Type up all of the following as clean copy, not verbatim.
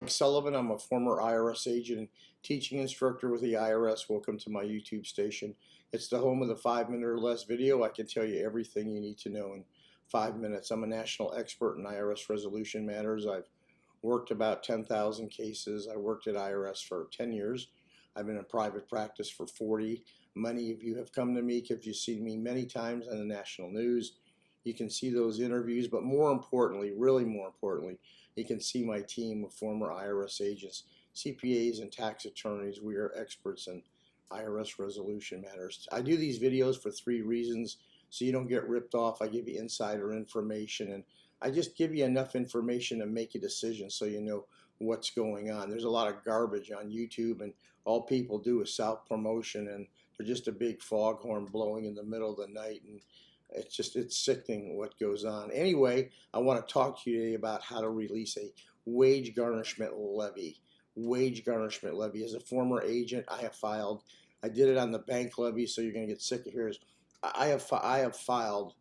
Sullivan. I'm a former IRS agent and teaching instructor with the IRS. Welcome to my YouTube station. It's the home of the 5-minute or less video. I can tell you everything you need to know in 5 minutes. I'm a national expert in IRS resolution matters. I've worked about 10,000 cases. I worked at IRS for 10 years. I've been in private practice for 40. Many of you have come to me because you've seen me many times on the national news. You can see those interviews, but more importantly, really more importantly, you can see my team of former IRS agents, CPAs, and tax attorneys. We are experts in IRS resolution matters. I do these videos for 3 reasons, so you don't get ripped off. I give you insider information, and I just give you enough information to make a decision so you know what's going on. There's a lot of garbage on YouTube, and all people do is self-promotion, and they're just a big foghorn blowing in the middle of the night, and it's sickening what goes on. Anyway, I want to talk to you today about how to release a wage garnishment levy. Wage garnishment levy. As a former agent, I did it on the bank levy, so you're going to get sick of hearing. I have filed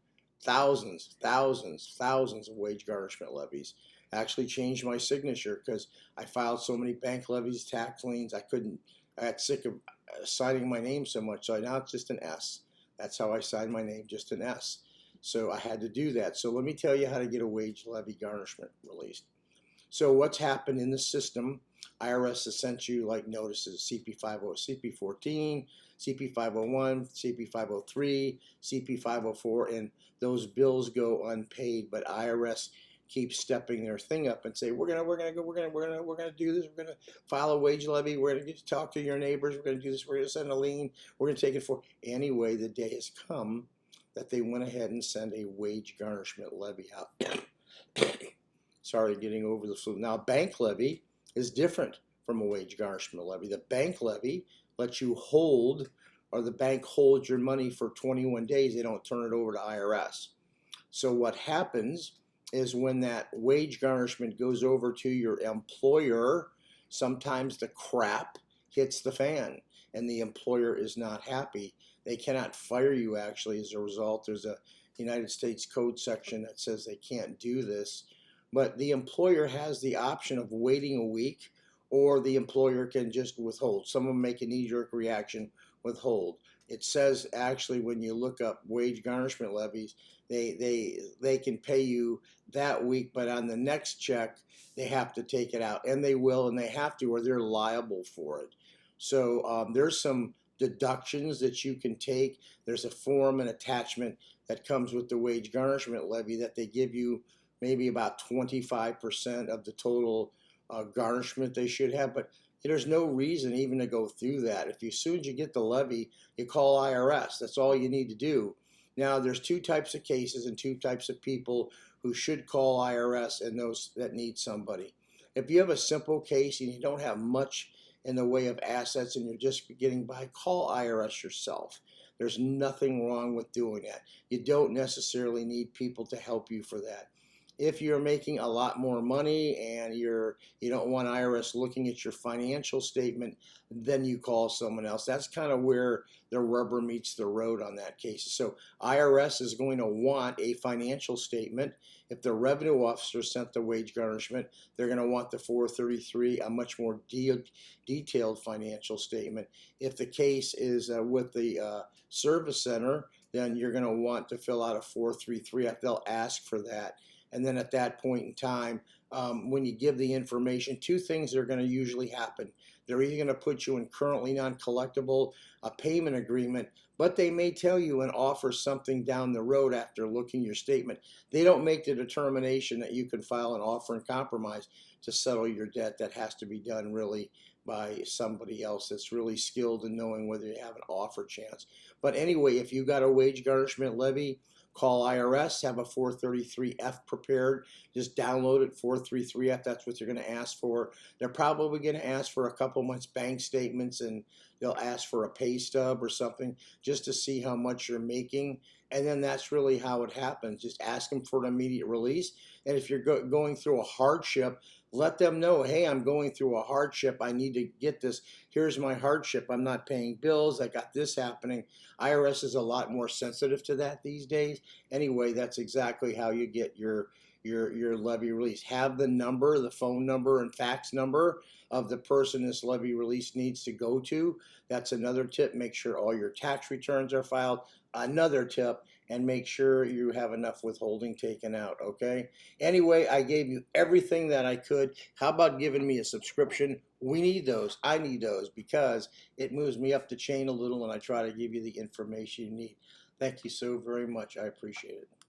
thousands of wage garnishment levies. I actually changed my signature because I filed so many bank levies, tax liens, I got sick of signing my name so much, so now it's just an S. That's how I signed my name, just an S. So I had to do that. So let me tell you how to get a wage levy garnishment released. So what's happened in the system, IRS has sent you like notices, CP50, CP14, CP501, CP503, CP504, and those bills go unpaid, but IRS keeps stepping their thing up and say, we're gonna do this, we're gonna file a wage levy, we're gonna talk to your neighbors, we're gonna do this, we're gonna send a lien, we're gonna take it for. Anyway, the day has come that they went ahead and sent a wage garnishment levy out. Sorry, getting over the flu. Now, bank levy is different from a wage garnishment levy. The bank levy lets you hold, or the bank holds your money for 21 days. They don't turn it over to IRS. So what happens is when that wage garnishment goes over to your employer, sometimes the crap hits the fan and the employer is not happy. They cannot fire you actually as a result. There's a United States Code section that says they can't do this, but the employer has the option of waiting a week, or the employer can just withhold. Some of them make a knee-jerk reaction, withhold. It says actually when you look up wage garnishment levies, they can pay you that week, but on the next check they have to take it out, and they will, and they have to, or they're liable for it. So there's some deductions that you can take. There's a form and attachment that comes with the wage garnishment levy that they give you maybe about 25% of the total garnishment they should have, but there's no reason even to go through that. If as soon as you get the levy, you call IRS. That's all you need to do. Now, there's 2 types of cases and 2 types of people who should call IRS, and those that need somebody. If you have a simple case and you don't have much in the way of assets and you're just getting by, call IRS yourself. There's nothing wrong with doing that. You don't necessarily need people to help you for that. If you're making a lot more money and you don't want IRS looking at your financial statement, then you call someone else. That's kind of where the rubber meets the road on that case. So IRS is going to want a financial statement. If the revenue officer sent the wage garnishment, they're going to want the 433, a much more detailed financial statement. If the case is with the service center, then you're going to want to fill out a 433. They'll ask for that. And then at that point in time, when you give the information, 2 things are going to usually happen. They're either going to put you in currently non-collectible, a payment agreement, but they may tell you and offer something down the road after looking your statement. They don't make the determination that you can file an offer in compromise to settle your debt. That has to be done really by somebody else that's really skilled in knowing whether you have an offer chance. But anyway, if you got a wage garnishment levy, call IRS, have a 433F prepared. Just download it, 433F. That's what they're going to ask for. They're probably going to ask for a couple months bank statements, and they'll ask for a pay stub or something just to see how much you're making. And then that's really how it happens. Just ask them for an immediate release. And if you're going through a hardship, let them know, hey, I'm going through a hardship. I need to get this. Here's my hardship. I'm not paying bills. I got this happening. IRS is a lot more sensitive to that these days. Anyway, that's exactly how you get your your levy release. Have the number, the phone number and fax number of the person this levy release needs to go to. That's another tip. Make sure all your tax returns are filed. Another tip, and make sure you have enough withholding taken out, okay? Anyway, I gave you everything that I could. How about giving me a subscription? We need those. I need those because it moves me up the chain a little and I try to give you the information you need. Thank you so very much. I appreciate it.